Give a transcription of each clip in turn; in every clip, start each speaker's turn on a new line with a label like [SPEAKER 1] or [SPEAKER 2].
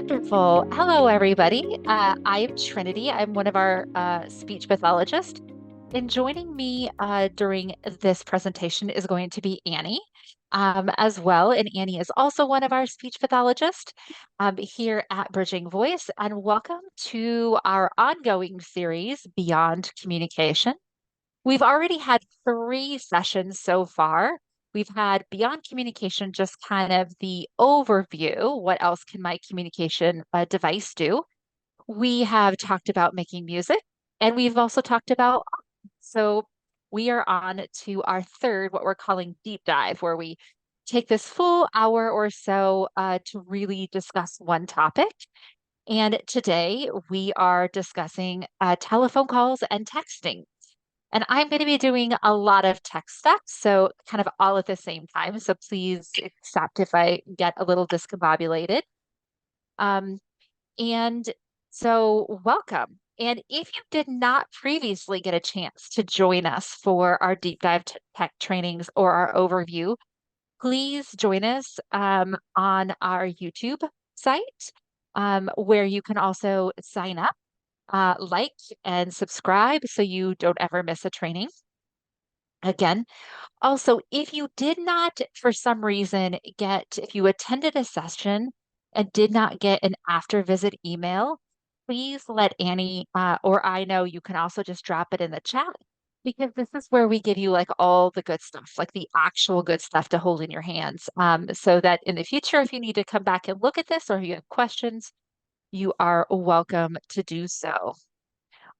[SPEAKER 1] Wonderful. Hello, everybody. I am Trinity. I'm one of our speech pathologists. And joining me during this presentation is going to be Annie as well. And Annie is also one of our speech pathologists here at Bridging Voice. And welcome to our ongoing series, Beyond Communication. We've already had three sessions so far. We've had Beyond Communication, just kind of the overview. What else can my communication device do? We have talked about making music, and we've also talked about. So we are on to our third, what we're calling deep dive, where we take this full hour or so to really discuss one topic. And today we are discussing telephone calls and texting. And I'm going to be doing a lot of tech stuff, so kind of all at the same time. So please accept if I get a little discombobulated. Um, and so welcome. And if you did not previously get a chance to join us for our deep dive tech trainings or our overview, please join us on our YouTube site, where you can also sign up, like, and subscribe so you don't ever miss a training. Again, also, if you did not, for some reason, if you attended a session and did not get an after visit email, please let Annie or I know. You can also just drop it in the chat because this is where we give you like all the good stuff, like the actual good stuff to hold in your hands. So that in the future, if you need to come back and look at this or you have questions, you are welcome to do so.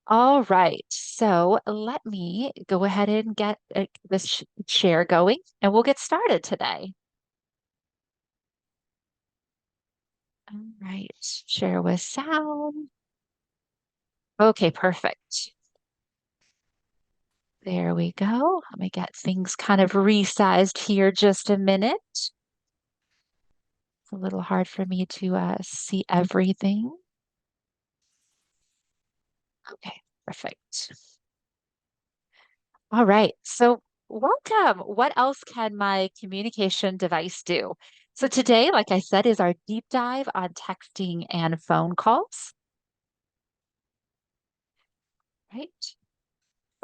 [SPEAKER 1] All right, so let me go ahead and get this share going, and we'll get started today. All right, share with sound. Okay, perfect. There we go. Let me get things kind of resized here just a minute. It's a little hard for me to see everything. Okay, perfect. All right. So, welcome. What else can my communication device do? So, today, like I said, is our deep dive on texting and phone calls, right?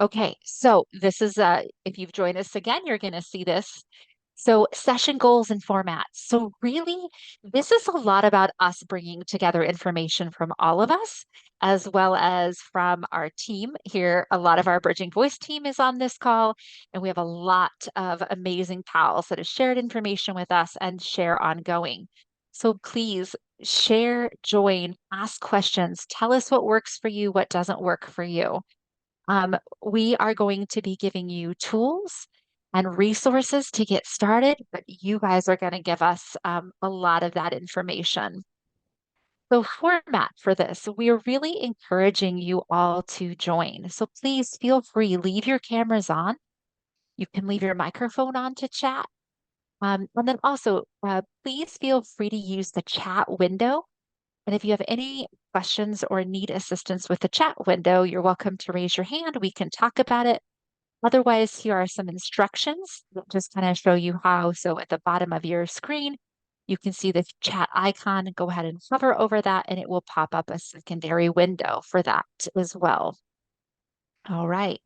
[SPEAKER 1] Okay. So, this is if you've joined us again, you're going to see this. So, session goals and formats. So, really, this is a lot about us bringing together information from all of us, as well as from our team here. A lot of our Bridging Voice team is on this call, and we have a lot of amazing pals that have shared information with us and share ongoing. So, please share, join, ask questions, tell us what works for you, what doesn't work for you. We are going to be giving you tools and resources to get started, but you guys are going to give us a lot of that information. So, format for this, we are really encouraging you all to join. So, please feel free, leave your cameras on. You can leave your microphone on to chat. And then also, please feel free to use the chat window. And if you have any questions or need assistance with the chat window, you're welcome to raise your hand. We can talk about it. Otherwise, here are some instructions that just kind of show you how. So at the bottom of your screen, you can see the chat icon. Go ahead and hover over that, and it will pop up a secondary window for that as well. All right.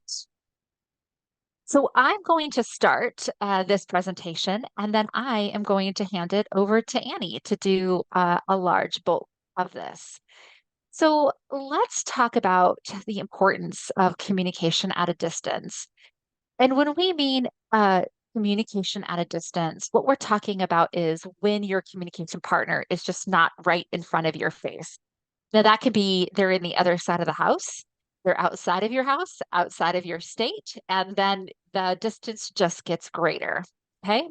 [SPEAKER 1] So I'm going to start this presentation, and then I am going to hand it over to Annie to do a large bulk of this. So let's talk about the importance of communication at a distance. And when we mean communication at a distance, what we're talking about is when your communication partner is just not right in front of your face. Now, that could be they're in the other side of the house, they're outside of your house, outside of your state, and then the distance just gets greater. Okay.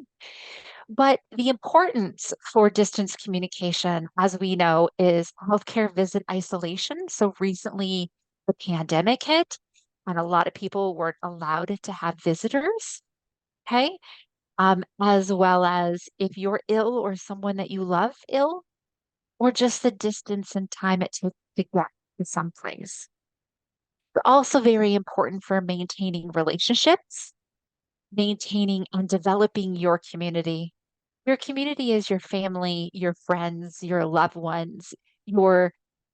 [SPEAKER 1] But the importance for distance communication, as we know, is healthcare visit isolation. So recently, the pandemic hit, and a lot of people weren't allowed to have visitors. Okay. As well as if you're ill or someone that you love ill, or just the distance and time it takes to get to someplace. Also, very important for maintaining relationships, maintaining and developing your community. Your community is your family, your friends, your loved ones. your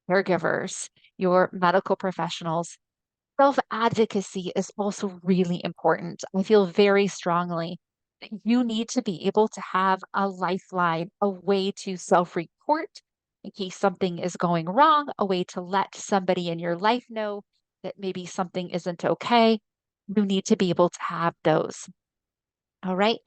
[SPEAKER 1] caregivers, your medical professionals. Self-advocacy is also really important. I feel very strongly that you need to be able to have a lifeline, a way to self-report in case something is going wrong, a way to let somebody in your life know that maybe something isn't okay. You need to be able to have those. All right.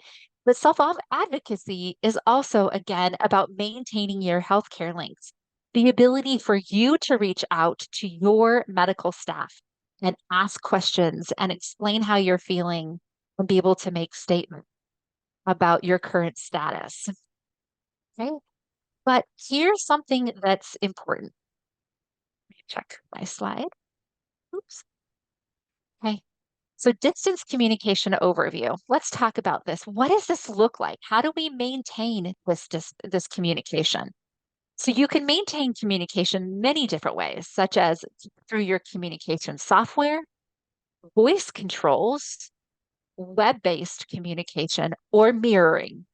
[SPEAKER 1] But self-advocacy is also, again, about maintaining your healthcare links, the ability for you to reach out to your medical staff and ask questions and explain how you're feeling and be able to make statements about your current status. Okay. But here's something that's important. Let me check my slide. Oops. Okay. So distance communication overview. Let's talk about this. What does this look like? How do we maintain this communication? So you can maintain communication many different ways, such as through your communication software, voice controls, web-based communication, or mirroring.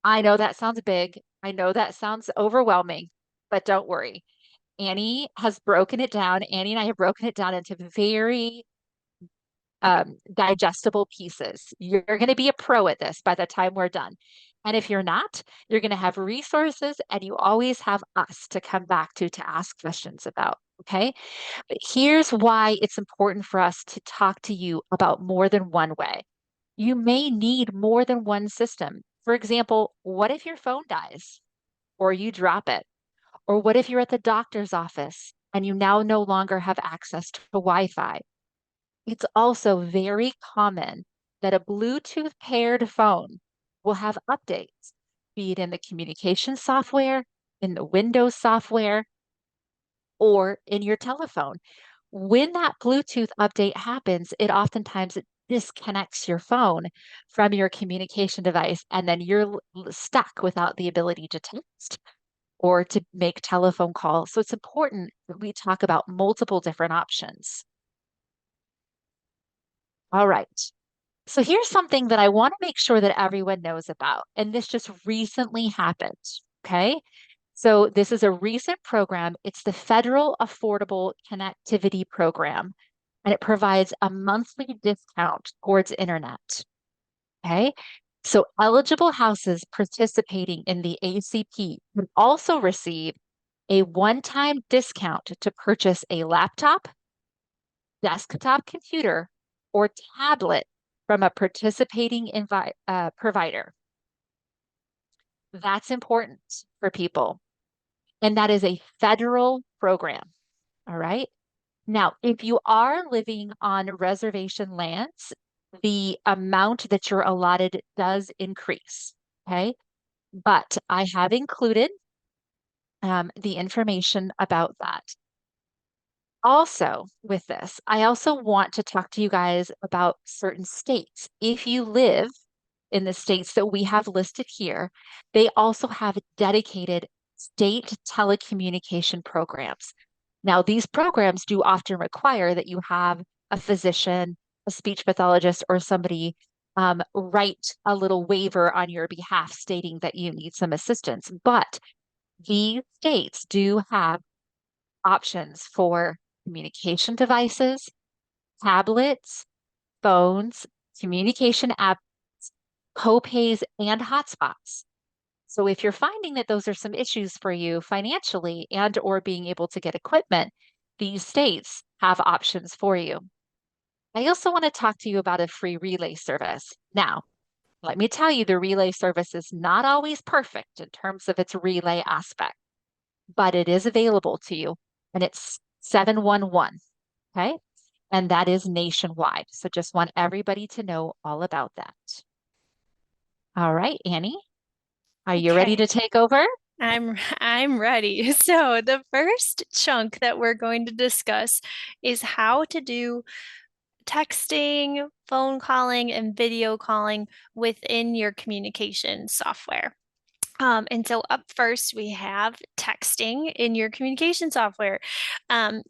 [SPEAKER 1] I know that sounds big. I know that sounds overwhelming, but don't worry. Annie and I have broken it down into very digestible pieces. You're going to be a pro at this by the time we're done. And if you're not, you're going to have resources and you always have us to come back to ask questions about. Okay. But here's why it's important for us to talk to you about more than one way. You may need more than one system. For example, what if your phone dies or you drop it? Or what if you're at the doctor's office and you now no longer have access to Wi-Fi? It's also very common that a Bluetooth paired phone will have updates, be it in the communication software, in the Windows software, or in your telephone. When that Bluetooth update happens, it oftentimes it disconnects your phone from your communication device, and then you're stuck without the ability to text or to make telephone calls. So it's important that we talk about multiple different options. All right. So here's something that I want to make sure that everyone knows about. And this just recently happened. Okay. So this is a recent program. It's the Federal Affordable Connectivity Program, and it provides a monthly discount towards internet. Okay. So eligible houses participating in the ACP can also receive a one-time discount to purchase a laptop, desktop computer, or tablet from a participating provider. That's important for people. And that is a federal program. All right. Now, if you are living on reservation lands, the amount that you're allotted does increase. Okay. But I have included the information about that. Also, with this, I also want to talk to you guys about certain states. If you live in the states that we have listed here, they also have dedicated state telecommunication programs. Now, these programs do often require that you have a physician, a speech pathologist, or somebody write a little waiver on your behalf stating that you need some assistance. But these states do have options for communication devices, tablets, phones, communication apps, co-pays, and hotspots. So if you're finding that those are some issues for you financially and or being able to get equipment, these states have options for you. I also want to talk to you about a free relay service. Now, let me tell you, the relay service is not always perfect in terms of its relay aspect, but it is available to you and it's 711. Okay. And that is nationwide. So just want everybody to know all about that. All right, Annie, are you ready
[SPEAKER 2] Okay,
[SPEAKER 1] to take over?
[SPEAKER 2] I'm ready. So the first chunk that we're going to discuss is how to do texting, phone calling, and video calling within your communication software. And so up first, we have texting in your communication software.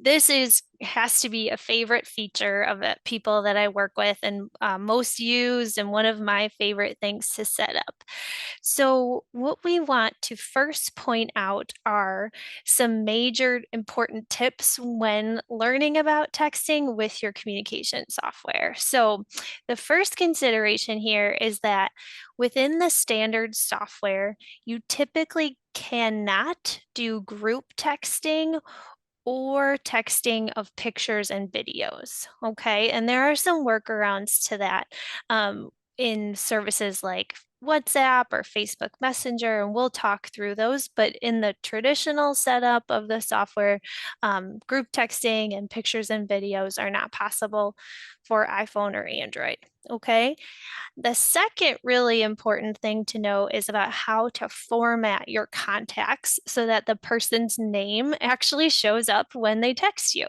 [SPEAKER 2] This is has to be a favorite feature of it, people that I work with and most used and one of my favorite things to set up. So what we want to first point out are some major important tips when learning about texting with your communication software. So the first consideration here is that within the standard software, you typically cannot do group texting or texting of pictures and videos. Okay. And there are some workarounds to that in services like WhatsApp or Facebook Messenger, and we'll talk through those. But in the traditional setup of the software, group texting and pictures and videos are not possible for iPhone or Android. Okay. The second really important thing to know is about how to format your contacts so that the person's name actually shows up when they text you.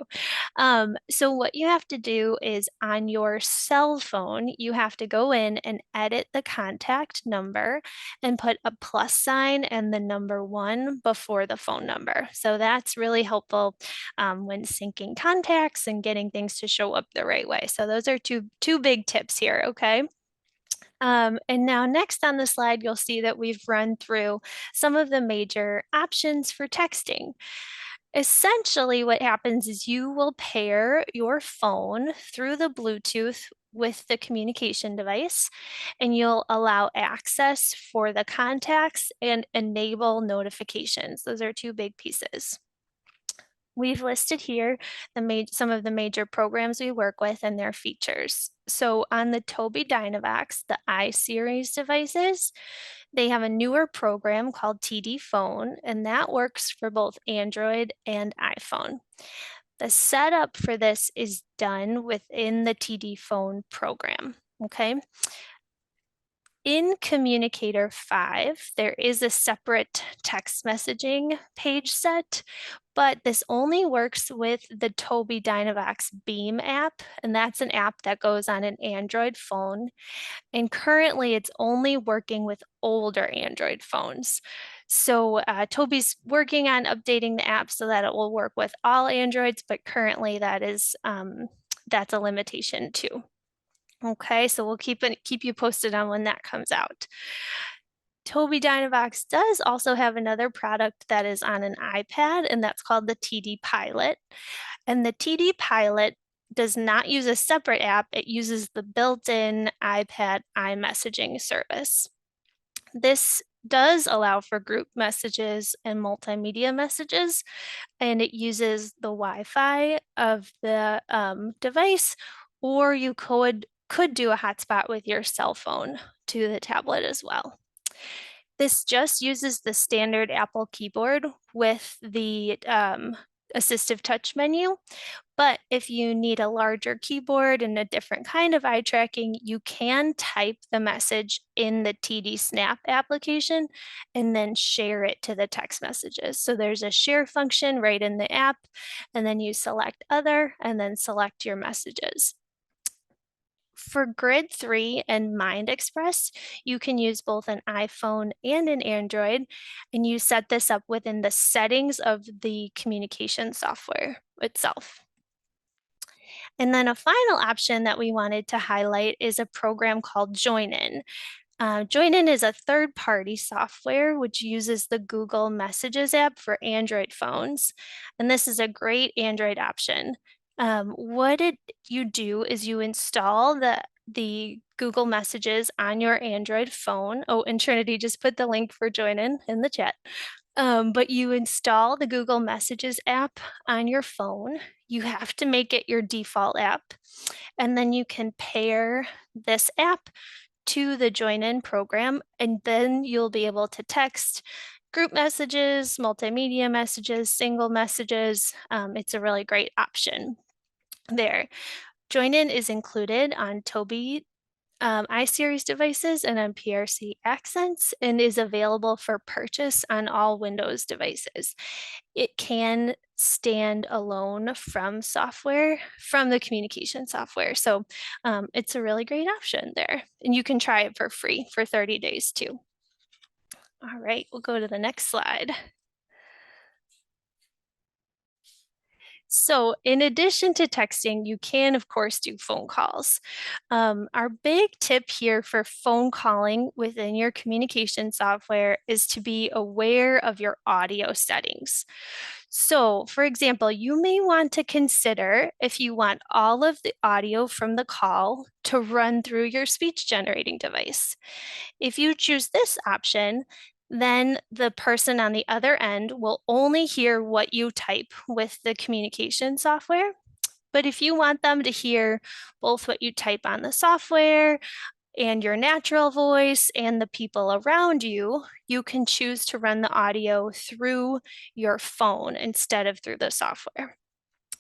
[SPEAKER 2] So, what you have to do is on your cell phone, you have to go in and edit the contact number and put a plus sign and the number one before the phone number. So, that's really helpful when syncing contacts and getting things to show up the right way. So, those are two big tips here. Okay. And now next on the slide, you'll see that we've run through some of the major options for texting. Essentially, what happens is you will pair your phone through the Bluetooth with the communication device, and you'll allow access for the contacts and enable notifications. Those are two big pieces. We've listed here some of the major programs we work with and their features. So on the Tobii Dynavox, the I-series devices, they have a newer program called TD Phone, and that works for both Android and iPhone. The setup for this is done within the TD Phone program, okay? In Communicator 5, there is a separate text messaging page set, but this only works with the Tobii Dynavox Beam app, and that's an app that goes on an Android phone. And currently, it's only working with older Android phones. So Tobii's working on updating the app so that it will work with all Androids, but currently that's a limitation too. Okay, so we'll keep you posted on when that comes out. Tobii Dynavox does also have another product that is on an iPad, and that's called the TD Pilot. And the TD Pilot does not use a separate app, it uses the built-in iPad iMessaging service. This does allow for group messages and multimedia messages, and it uses the Wi-Fi of the device, or you could do a hotspot with your cell phone to the tablet as well. This just uses the standard Apple keyboard with the assistive touch menu. But if you need a larger keyboard and a different kind of eye tracking, you can type the message in the TD Snap application and then share it to the text messages. So there's a share function right in the app, and then you select other and then select your messages. For Grid 3 and Mind Express, you can use both an iPhone and an Android, and you set this up within the settings of the communication software itself. And then a final option that we wanted to highlight is a program called JoinIn. JoinIn is a third-party software which uses the Google Messages app for Android phones, and this is a great Android option. You do is you install the Google Messages on your Android phone. Oh, and Trinity just put the link for JoinIn in the chat. But you install the Google Messages app on your phone. You have to make it your default app, and then you can pair this app to the JoinIn program, and then you'll be able to text group messages, multimedia messages, single messages. It's a really great option there. JoinIn is included on Tobii I-series devices and on PRC Accents and is available for purchase on all Windows devices. It can stand alone from the communication software. So it's a really great option there. And you can try it for free for 30 days too. All right, we'll go to the next slide. So, in addition to texting, you can, of course, do phone calls. Our big tip here for phone calling within your communication software is to be aware of your audio settings. So, for example, you may want to consider if you want all of the audio from the call to run through your speech generating device. If you choose this option, then the person on the other end will only hear what you type with the communication software. But if you want them to hear both what you type on the software and your natural voice and the people around you, you can choose to run the audio through your phone instead of through the software.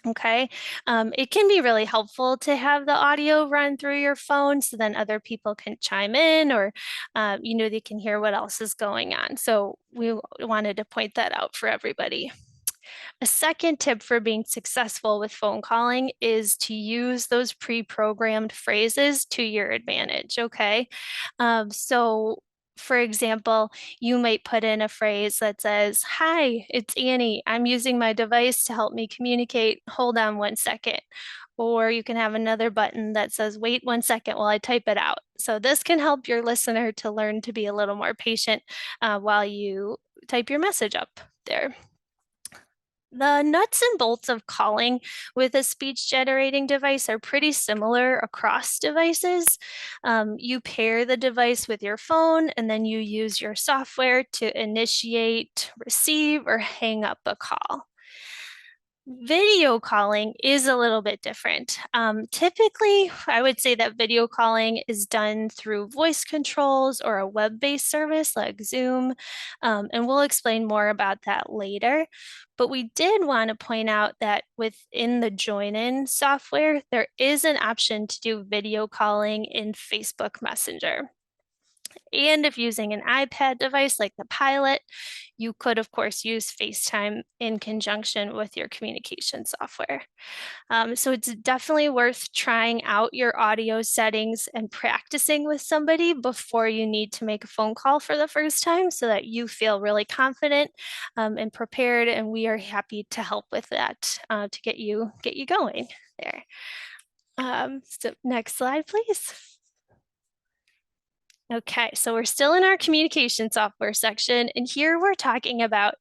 [SPEAKER 2] Okay. It can be really helpful to have the audio run through your phone so then other people can chime in or, they can hear what else is going on. So we wanted to point that out for everybody. A second tip for being successful with phone calling is to use those pre-programmed phrases to your advantage, okay? So for example, you might put in a phrase that says, "Hi, it's Annie. I'm using my device to help me communicate. Hold on 1 second." Or you can have another button that says, "Wait 1 second while I type it out." So this can help your listener to learn to be a little more patient while you type your message up there. The nuts and bolts of calling with a speech generating device are pretty similar across devices. You pair the device with your phone and then you use your software to initiate, receive, or hang up a call. Video calling is a little bit different. Typically, I would say that video calling is done through voice controls or a web-based service like Zoom, and we'll explain more about that later. But we did want to point out that within the join-in software, there is an option to do video calling in Facebook Messenger. And if using an iPad device like the Pilot, you could, of course, use FaceTime in conjunction with your communication software. So it's definitely worth trying out your audio settings and practicing with somebody before you need to make a phone call for the first time so that you feel really confident and prepared. And we are happy to help with that to get you going there. So next slide, please. Okay, so we're still in our communication software section, and here we're talking about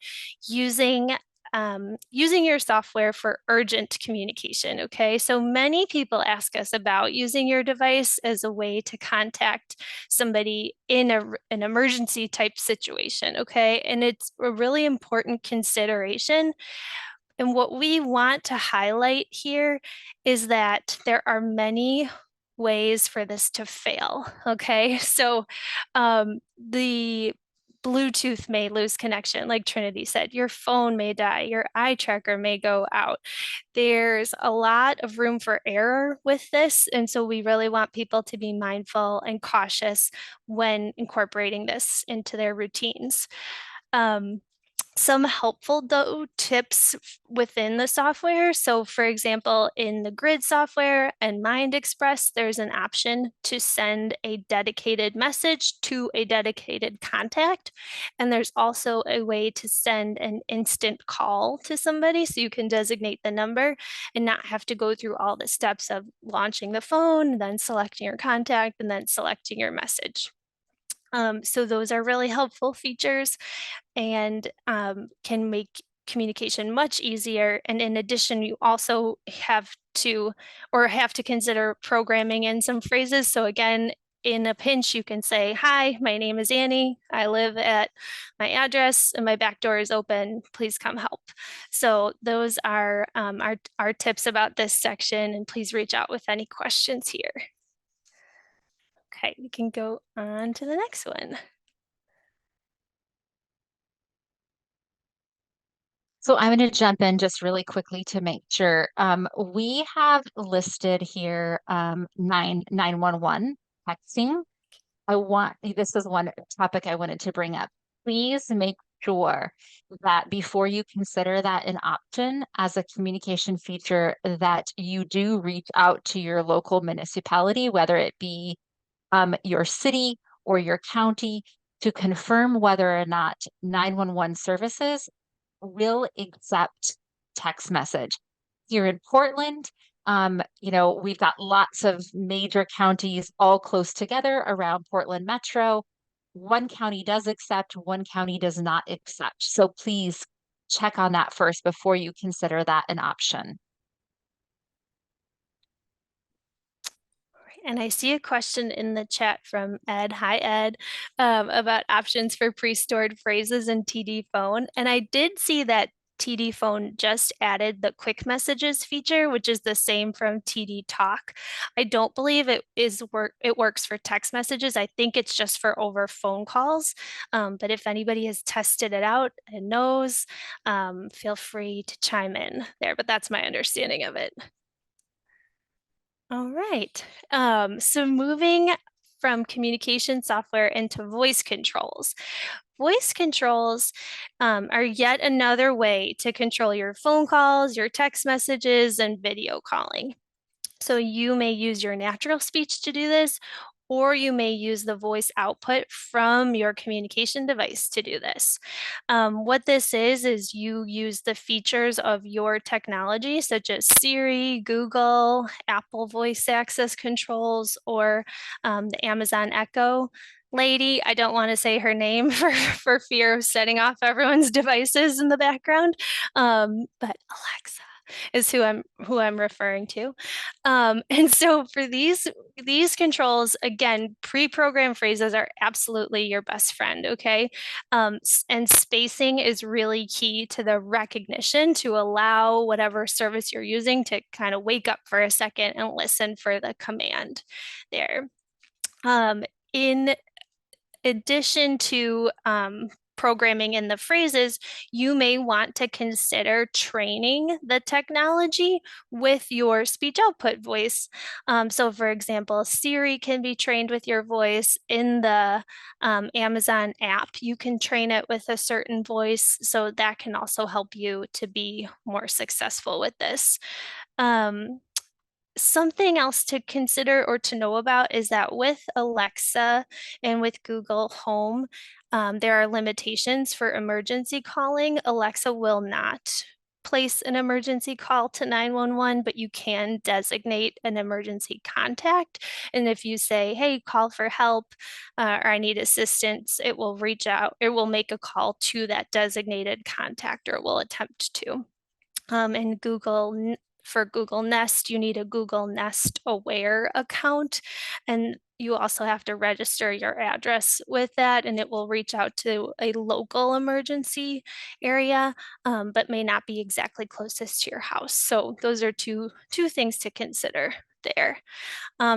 [SPEAKER 2] using using your software for urgent communication. Okay, so many people ask us about using your device as a way to contact somebody in an emergency type situation. Okay, and it's a really important consideration. And what we want to highlight here is that there are many ways for this to fail. Okay, so the Bluetooth may lose connection, like Trinity said. Your phone may die. Your eye tracker may go out. There's a lot of room for error with this. And so we really want people to be mindful and cautious when incorporating this into their routines. Um, some helpful tips within the software. So for example, in the Grid software and Mind Express, there's an option to send a dedicated message to a dedicated contact. And there's also a way to send an instant call to somebody so you can designate the number and not have to go through all the steps of launching the phone, then selecting your contact, and then selecting your message. So those are really helpful features and can make communication much easier. And in addition, you also have to consider programming in some phrases. So again, in a pinch, you can say, "Hi, my name is Annie. I live at my address and my back door is open. Please come help." So those are our tips about this section. And please reach out with any questions here. Okay, we can go on to the next one.
[SPEAKER 1] So I'm going to jump in just really quickly to make sure. We have listed here 911 texting. This is one topic I wanted to bring up. Please make sure that before you consider that an option as a communication feature, that you do reach out to your local municipality, whether it be your city or your county, to confirm whether or not 911 services will accept text message. Here in Portland, we've got lots of major counties all close together around Portland Metro. One county does accept, one county does not accept. So please check on that first before you consider that an option.
[SPEAKER 2] And I see a question in the chat from Ed. Hi, Ed, about options for pre-stored phrases in TD Phone. And I did see that TD Phone just added the quick messages feature, which is the same from TD Talk. I don't believe it works for text messages. I think it's just for over phone calls. But if anybody has tested it out and knows, feel free to chime in there. But that's my understanding of it. All right. So moving from communication software into voice controls. Voice controls are yet another way to control your phone calls, your text messages, and video calling. So you may use your natural speech to do this, or you may use the voice output from your communication device to do this. What this is you use the features of your technology, such as Siri, Google, Apple voice access controls, or the Amazon Echo lady. I don't want to say her name for fear of setting off everyone's devices in the background, but Alexa is who I'm referring to. And so for these controls, again, pre-programmed phrases are absolutely your best friend, okay? And spacing is really key to the recognition to allow whatever service you're using to kind of wake up for a second and listen for the command there. In addition to programming in the phrases, you may want to consider training the technology with your speech output voice. So for example, Siri can be trained with your voice in the Amazon app. You can train it with a certain voice, so that can also help you to be more successful with this. Something else to consider or to know about is that with Alexa and with Google Home, there are limitations for emergency calling. Alexa will not place an emergency call to 911, but you can designate an emergency contact. And if you say, hey, call for help, or I need assistance, it will reach out, it will make a call to that designated contact, or it will attempt to. And for Google Nest, you need a Google Nest Aware account, and you also have to register your address with that, and it will reach out to a local emergency area, but may not be exactly closest to your house. So those are two things to consider there.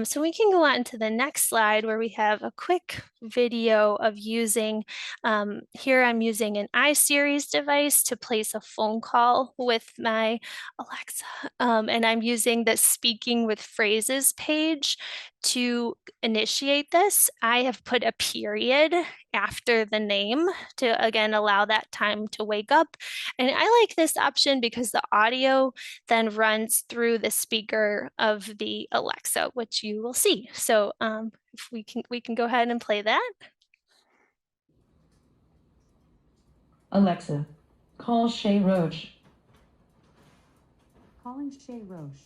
[SPEAKER 2] So we can go on to the next slide where we have a quick video of using, here I'm using an iSeries device to place a phone call with my Alexa. And I'm using the speaking with phrases page to initiate this. I have put a period after the name to, again, allow that time to wake up. And I like this option because the audio then runs through the speaker of the Alexa, which you will see. So if we can go ahead and play that.
[SPEAKER 3] Alexa, call Shay Roche. Calling Shay Roche.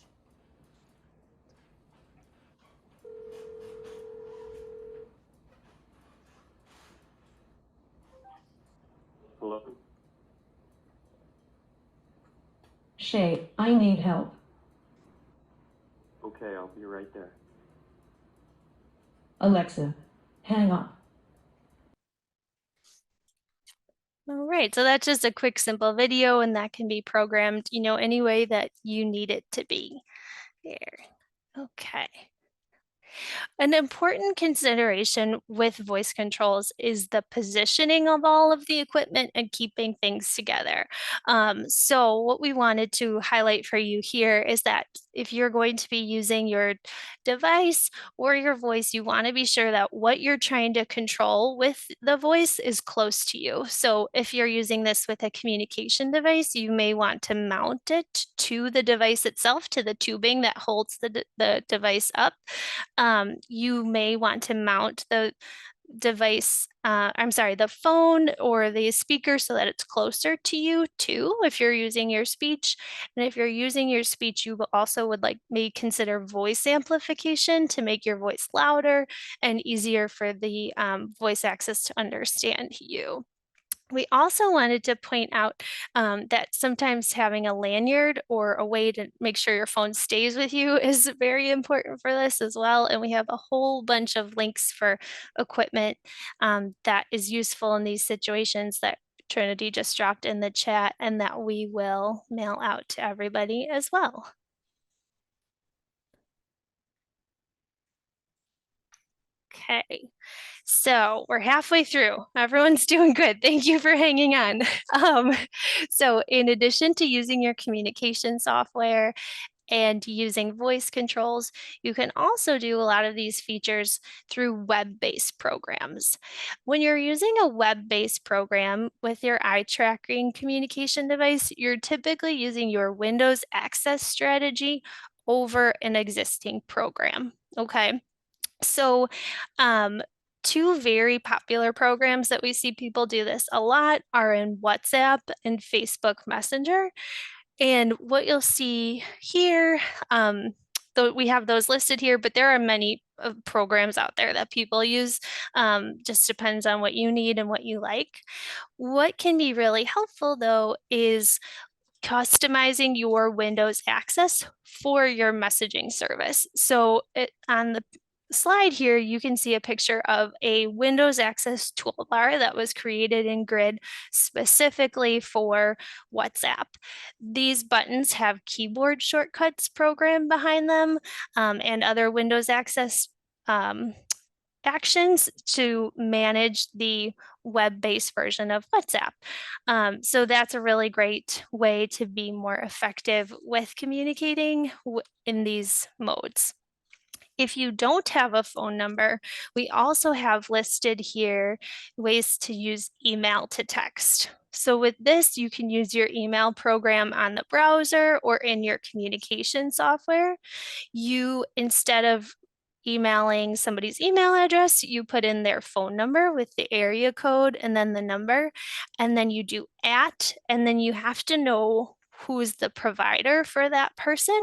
[SPEAKER 4] Hello?
[SPEAKER 3] Shay, I need help.
[SPEAKER 4] Okay, I'll be right there.
[SPEAKER 3] Alexa, hang up.
[SPEAKER 2] All right, so that's just a quick, simple video, and that can be programmed, any way that you need it to be. There. Okay. An important consideration with voice controls is the positioning of all of the equipment and keeping things together. So what we wanted to highlight for you here is that if you're going to be using your device or your voice, you want to be sure that what you're trying to control with the voice is close to you. So if you're using this with a communication device, you may want to mount it to the device itself, to the tubing that holds the device up. You may want to mount device, the phone or the speaker so that it's closer to you too, if you're using your speech. And if you're using your speech, you also would may consider voice amplification to make your voice louder and easier for the voice access to understand you. We also wanted to point out that sometimes having a lanyard or a way to make sure your phone stays with you is very important for this as well. And we have a whole bunch of links for equipment that is useful in these situations that Trinity just dropped in the chat and that we will mail out to everybody as well. Okay. So we're halfway through. Everyone's doing good. Thank you for hanging on. So in addition to using your communication software and using voice controls, you can also do a lot of these features through web-based programs. When you're using a web-based program with your eye tracking communication device, you're typically using your Windows access strategy over an existing program. Okay. So, two very popular programs that we see people do this a lot are in WhatsApp and Facebook Messenger. And what you'll see here, though we have those listed here, but there are many programs out there that people use. Just depends on what you need and what you like. What can be really helpful though is customizing your Windows access for your messaging service. So on the slide here, you can see a picture of a Windows access toolbar that was created in Grid specifically for WhatsApp. These buttons have keyboard shortcuts programmed behind them and other Windows access actions to manage the web-based version of WhatsApp. So that's a really great way to be more effective with communicating in these modes. If you don't have a phone number, we also have listed here ways to use email to text. So with this, you can use your email program on the browser or in your communication software. You, instead of emailing somebody's email address, you put in their phone number with the area code and then the number, and then you do @, and then you have to know who's the provider for that person,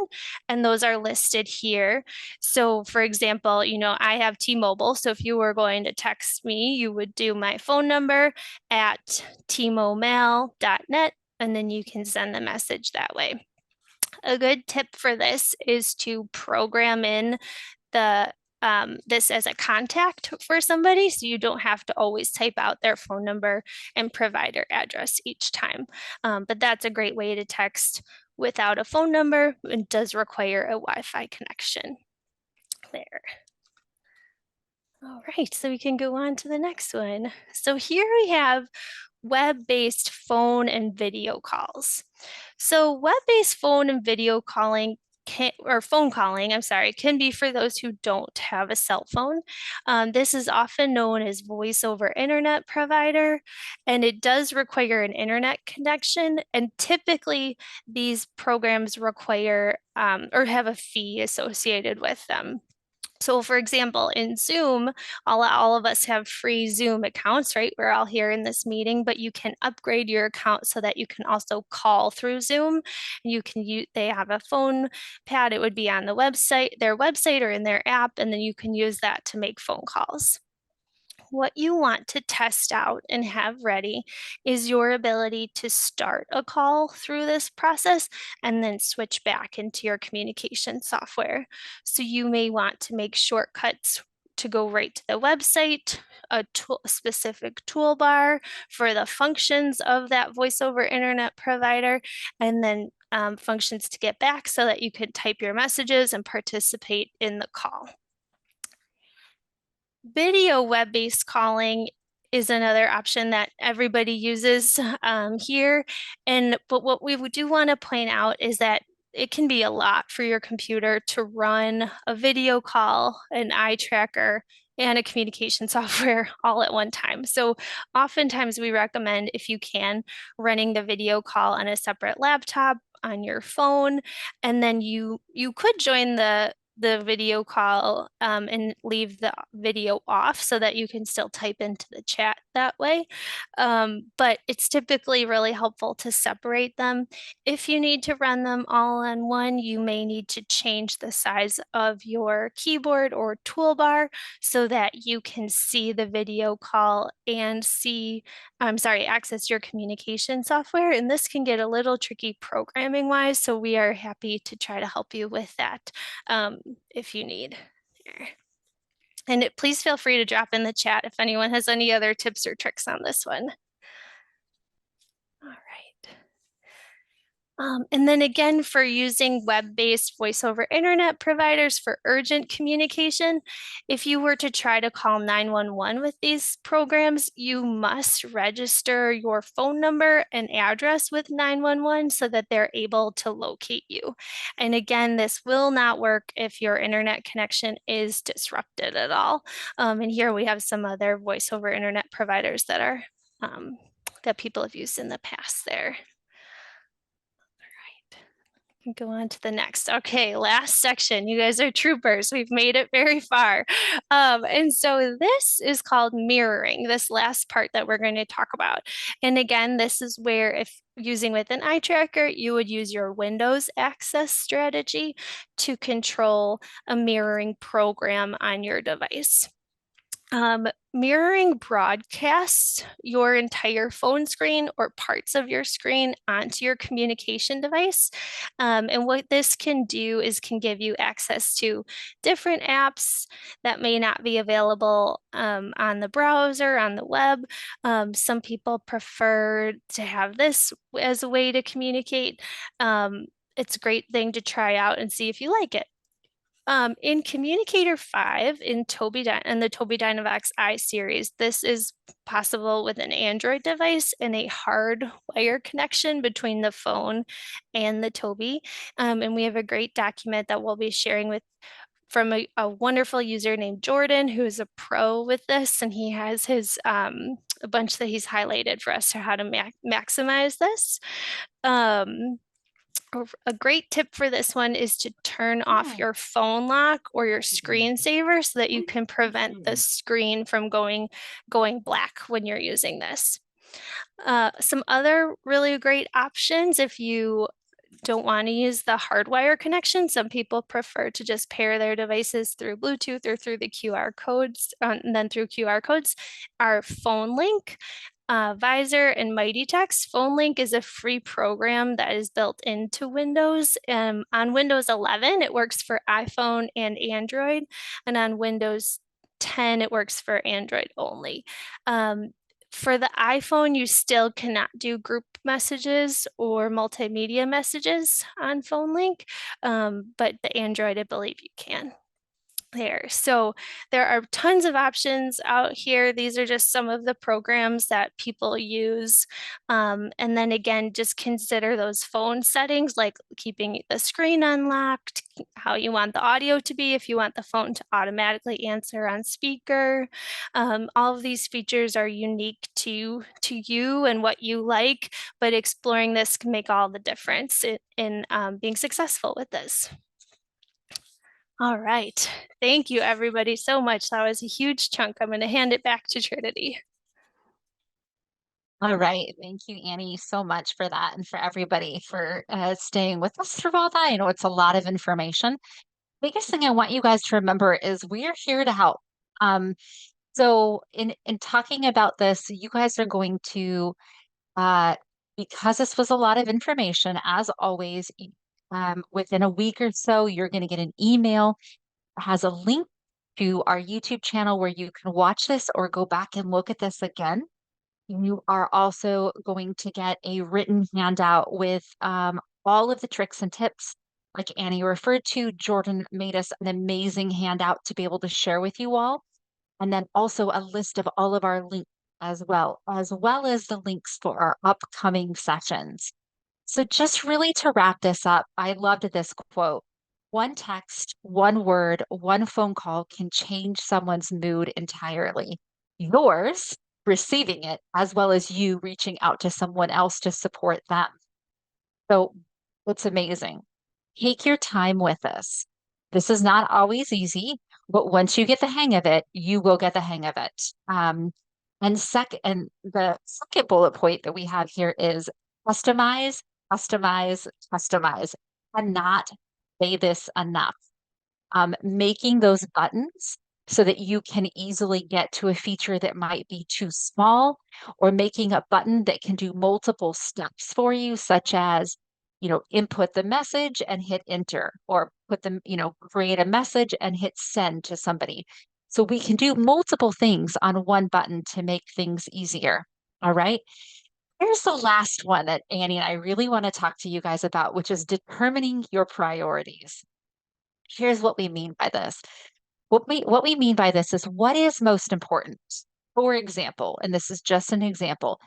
[SPEAKER 2] and those are listed here. So for example, I have T-Mobile, so if you were going to text me, you would do my phone number at tmomail.net, and then you can send the message that way. A good tip for this is to program in the this as a contact for somebody, so you don't have to always type out their phone number and provider address each time. But that's a great way to text without a phone number. It does require a Wi-Fi connection there. All right, so we can go on to the next one. So here we have web-based phone and video calls. So web-based phone and video calling phone calling, can be for those who don't have a cell phone. This is often known as voice over internet provider, and it does require an internet connection. And typically these programs require or have a fee associated with them. So for example, in Zoom, all of us have free Zoom accounts, right? We're all here in this meeting, but you can upgrade your account so that you can also call through Zoom. You can use, they have a phone pad, it would be on the website, their website or in their app, and then you can use that to make phone calls. What you want to test out and have ready is your ability to start a call through this process and then switch back into your communication software. So you may want to make shortcuts to go right to the website, a specific toolbar for the functions of that voice over internet provider, and then functions to get back so that you can type your messages and participate in the call. Video web-based calling is another option that everybody uses here. But what we do want to point out is that it can be a lot for your computer to run a video call, an eye tracker, and a communication software all at one time. So oftentimes we recommend, if you can, running the video call on a separate laptop on your phone, and then you could join the the video call and leave the video off so that you can still type into the chat that way. But it's typically really helpful to separate them. If you need to run them all on one, you may need to change the size of your keyboard or toolbar so that you can see the video call and access your communication software. And this can get a little tricky programming wise, so we are happy to try to help you with that if you need. And please feel free to drop in the chat if anyone has any other tips or tricks on this one. All right. And then again, for using web-based voice over internet providers for urgent communication, if you were to try to call 911 with these programs, you must register your phone number and address with 911 so that they're able to locate you. And again, this will not work if your internet connection is disrupted at all. And here we have some other voice over internet providers that are that people have used in the past there. Go on to the next. Okay, last section. You guys are troopers. We've made it very far. And so this is called mirroring, this last part that we're going to talk about. And again, this is where if using with an eye tracker, you would use your Windows access strategy to control a mirroring program on your device. Mirroring broadcasts your entire phone screen or parts of your screen onto your communication device. And what this can do is can give you access to different apps that may not be available on the browser, on the web. Some people prefer to have this as a way to communicate. It's a great thing to try out and see if you like it. In Communicator 5 in and the Tobii Dynavox I series, this is possible with an Android device and a hard wire connection between the phone and the Tobii. And we have a great document that we'll be sharing from a wonderful user named Jordan, who is a pro with this, and he has his a bunch that he's highlighted for us to how to maximize this. A great tip for this one is to turn off your phone lock or your screensaver so that you can prevent the screen from going black when you're using this. Some other really great options if you don't want to use the hardwire connection. Some people prefer to just pair their devices through Bluetooth or through the QR codes, and then through QR codes, are Phone Link, Visor, and Mighty Text. Phone Link is a free program that is built into Windows. On Windows 11, it works for iPhone and Android, and on Windows 10, it works for Android only. For the iPhone, you still cannot do group messages or multimedia messages on Phone Link, but the Android, I believe you can. So there are tons of options out here. These are just some of the programs that people use. And then again, just consider those phone settings, like keeping the screen unlocked, how you want the audio to be, if you want the phone to automatically answer on speaker. All of these features are unique to you and what you like, but exploring this can make all the difference in being successful with this. All right. Thank you, everybody, so much. That was a huge chunk. I'm going to hand it back to Trinity.
[SPEAKER 1] All right. Thank you, Annie, so much for that, and for everybody for staying with us through all that. I know it's a lot of information. Biggest thing I want you guys to remember is we are here to help. So in talking about this, you guys are going to, because this was a lot of information, as always, within a week or so, you're going to get an email that has a link to our YouTube channel where you can watch this or go back and look at this again. You are also going to get a written handout with all of the tricks and tips. Like Annie referred to, Jordan made us an amazing handout to be able to share with you all. And then also a list of all of our links as well as the links for our upcoming sessions. So just really to wrap this up, I loved this quote. One text, one word, one phone call can change someone's mood entirely. Yours, receiving it, as well as you reaching out to someone else to support them. So it's amazing. Take your time with this. This is not always easy, but once you get the hang of it, you will get the hang of it. And the second bullet point that we have here is customize, customize, customize. Cannot say this enough. Making those buttons so that you can easily get to a feature that might be too small, or making a button that can do multiple steps for you, such as, input the message and hit enter, or create a message and hit send to somebody. So we can do multiple things on one button to make things easier. All right. Here's the last one that Annie and I really want to talk to you guys about, which is determining your priorities. Here's what we mean by this. What we mean by this is, what is most important? For example, and this is just an example,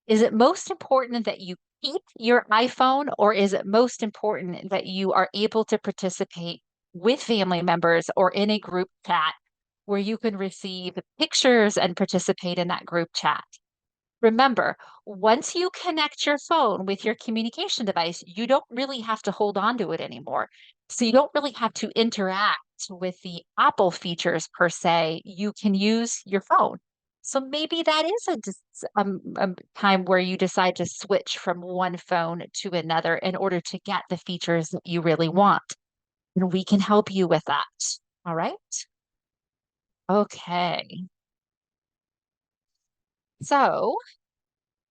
[SPEAKER 1] is it most important that you keep your iPhone, or is it most important that you are able to participate with family members or in a group chat where you can receive pictures and participate in that group chat? Remember, once you connect your phone with your communication device, you don't really have to hold on to it anymore. So you don't really have to interact with the Apple features per se. You can use your phone. So maybe that is a time where you decide to switch from one phone to another in order to get the features that you really want. And we can help you with that. All right. Okay. So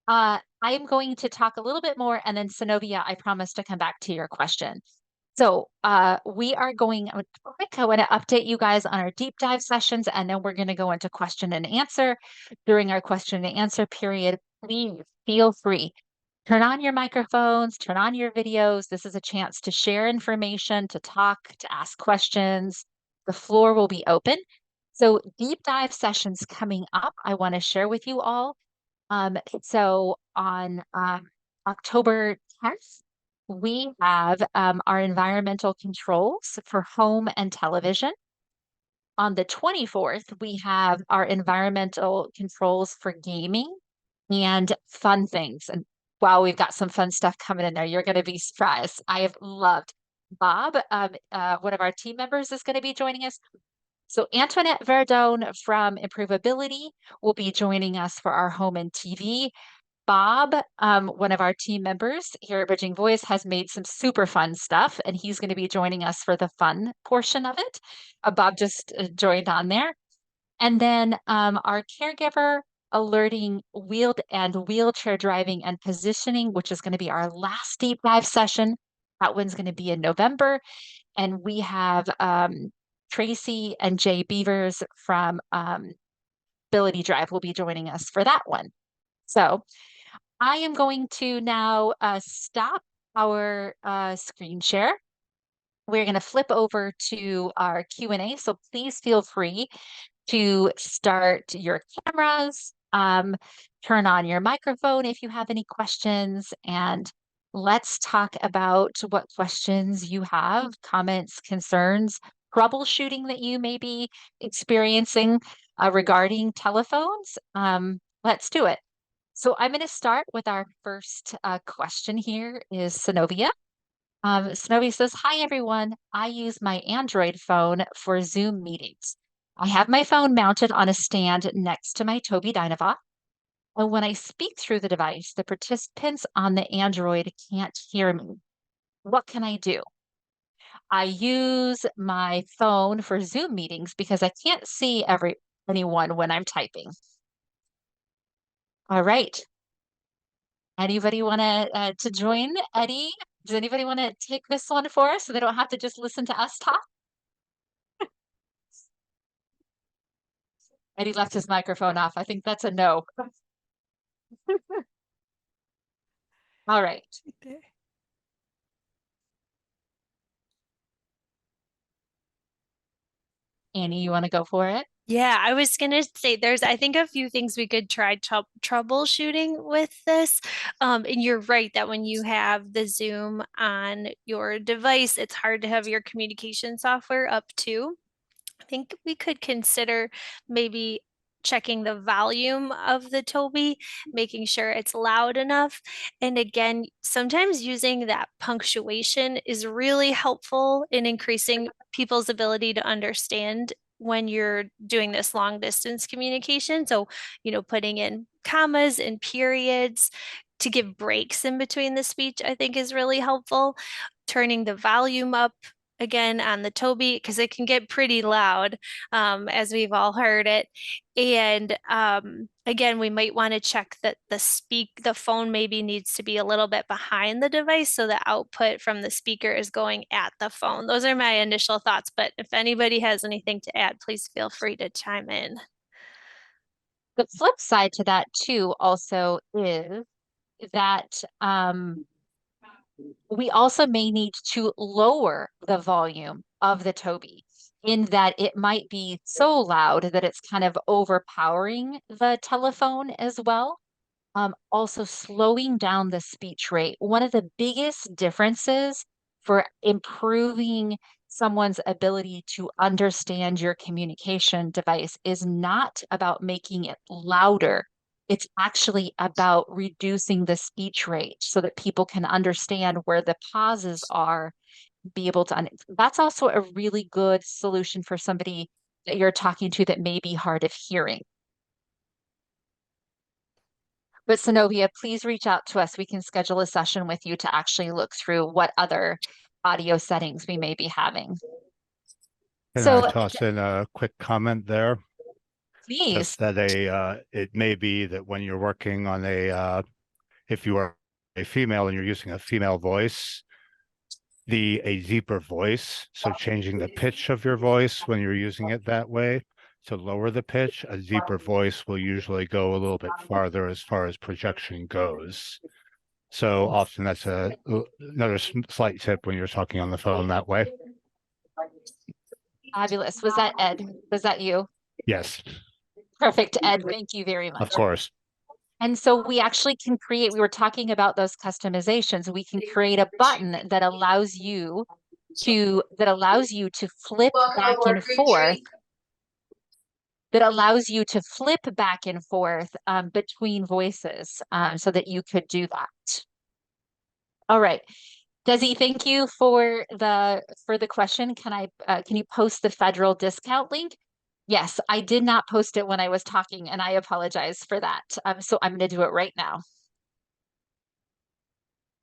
[SPEAKER 1] I'm going to talk a little bit more, and then Synovia, I promise to come back to your question. So we are going quick. I want to update you guys on our deep dive sessions, and then we're going to go into question and answer. During our question and answer period, please feel free. Turn on your microphones, turn on your videos. This is a chance to share information, to talk, to ask questions. The floor will be open. So deep dive sessions coming up, I want to share with you all. So on October 10th, we have our environmental controls for home and television. On the 24th, we have our environmental controls for gaming and fun things. And wow, we've got some fun stuff coming in there. You're going to be surprised. I have loved Bob, one of our team members, is going to be joining us. So Antoinette Verdone from Improvability will be joining us for our home and TV. Bob, one of our team members here at Bridging Voice, has made some super fun stuff, and he's going to be joining us for the fun portion of it. Bob just joined on there. And then our caregiver alerting wheeled and wheelchair driving and positioning, which is going to be our last deep dive session. That one's going to be in November. And we have Tracy and Jay Beavers from Ability Drive will be joining us for that one. So I am going to now stop our screen share. We're going to flip over to our Q&A. So please feel free to start your cameras, turn on your microphone if you have any questions, and let's talk about what questions you have, comments, concerns, troubleshooting that you may be experiencing regarding telephones. Let's do it. So I'm going to start with our first question here is Synovia. Synovia says, hi, everyone. I use my Android phone for Zoom meetings. I have my phone mounted on a stand next to my Tobii Dynavox. And when I speak through the device, the participants on the Android can't hear me. What can I do? I use my phone for Zoom meetings because I can't see anyone when I'm typing. All right. Anybody want to join Eddie? Does anybody want to take this one for us so they don't have to just listen to us talk? Eddie left his microphone off. I think that's a no. All right. Annie, you want to go for it?
[SPEAKER 2] Yeah, I was gonna say there's I think a few things we could try troubleshooting with this. And you're right that when you have the Zoom on your device, it's hard to have your communication software up too. I think we could consider maybe checking the volume of the Toby, making sure it's loud enough. And again, sometimes using that punctuation is really helpful in increasing people's ability to understand when you're doing this long distance communication. So, putting in commas and periods to give breaks in between the speech, I think is really helpful. Turning the volume up again on the Toby because it can get pretty loud, as we've all heard it. And again, we might want to check that the phone maybe needs to be a little bit behind the device so the output from the speaker is going at the phone. Those are my initial thoughts, but if anybody has anything to add, please feel free to chime in.
[SPEAKER 1] The flip side to that too also is that we also may need to lower the volume of the Toby in that it might be so loud that it's kind of overpowering the telephone as well. Also slowing down the speech rate. One of the biggest differences for improving someone's ability to understand your communication device is not about making it louder. It's actually about reducing the speech rate so that people can understand where the pauses are, be able to. That's also a really good solution for somebody that you're talking to that may be hard of hearing. But Zenobia, please reach out to us. We can schedule a session with you to actually look through what other audio settings we may be having.
[SPEAKER 5] Can I
[SPEAKER 1] So
[SPEAKER 5] toss in a quick comment there?
[SPEAKER 1] please,
[SPEAKER 5] Just that it may be that when you're working on if you are a female and you're using a female voice, a deeper voice, so changing the pitch of your voice when you're using it that way to lower the pitch, a deeper voice will usually go a little bit farther as far as projection goes. So often that's another slight tip when you're talking on the phone that way.
[SPEAKER 1] fabulous. Was that Ed? Was that you?
[SPEAKER 5] Yes,
[SPEAKER 1] Perfect, Ed. Thank you very
[SPEAKER 5] of
[SPEAKER 1] much.
[SPEAKER 5] course.
[SPEAKER 1] And so we actually can create, we were talking about those customizations. We can create a button that allows you to flip back and forth between voices so that you could do that. All right. Desi, thank you for the question. Can you post the federal discount link? Yes, I did not post it when I was talking, and I apologize for that. So I'm going to do it right now.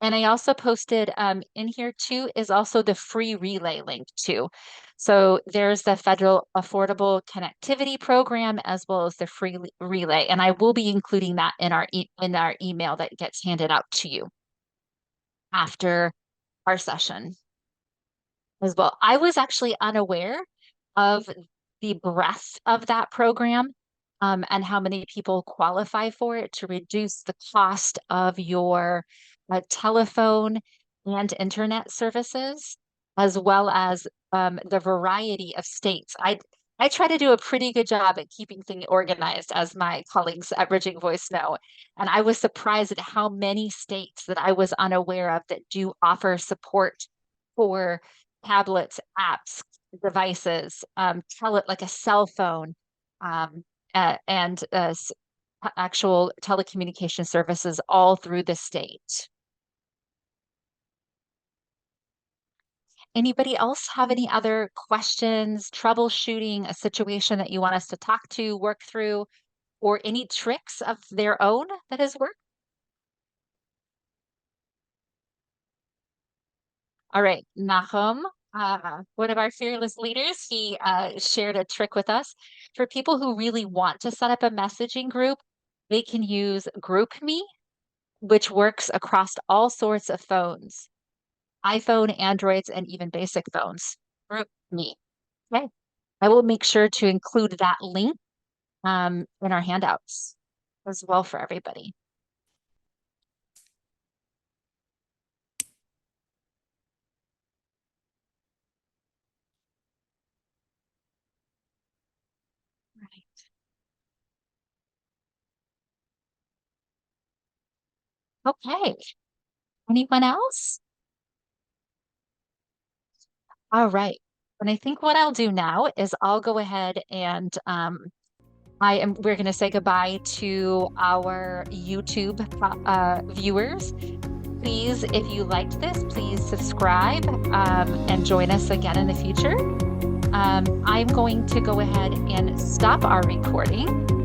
[SPEAKER 1] And I also posted in here too is also the free relay link too. So there's the federal affordable connectivity program as well as the free relay. And I will be including that in our email that gets handed out to you after our session as well. I was actually unaware of the breadth of that program and how many people qualify for it to reduce the cost of your telephone and internet services, as well as the variety of states. I try to do a pretty good job at keeping things organized, as my colleagues at Bridging Voice know. And I was surprised at how many states that I was unaware of that do offer support for tablets, apps, devices, like a cell phone, and actual telecommunication services all through the state. Anybody else have any other questions, troubleshooting a situation that you want us to talk to, work through, or any tricks of their own that has worked? All right, Nahum, one of our fearless leaders, he shared a trick with us. For people who really want to set up a messaging group, they can use GroupMe, which works across all sorts of phones, iPhone, Androids, and even basic phones. GroupMe. Okay. I will make sure to include that link in our handouts as well for everybody. Okay. Anyone else? All right. And I think what I'll do now is I'll go ahead and we're going to say goodbye to our YouTube viewers. Please, if you liked this, please subscribe and join us again in the future. I'm going to go ahead and stop our recording.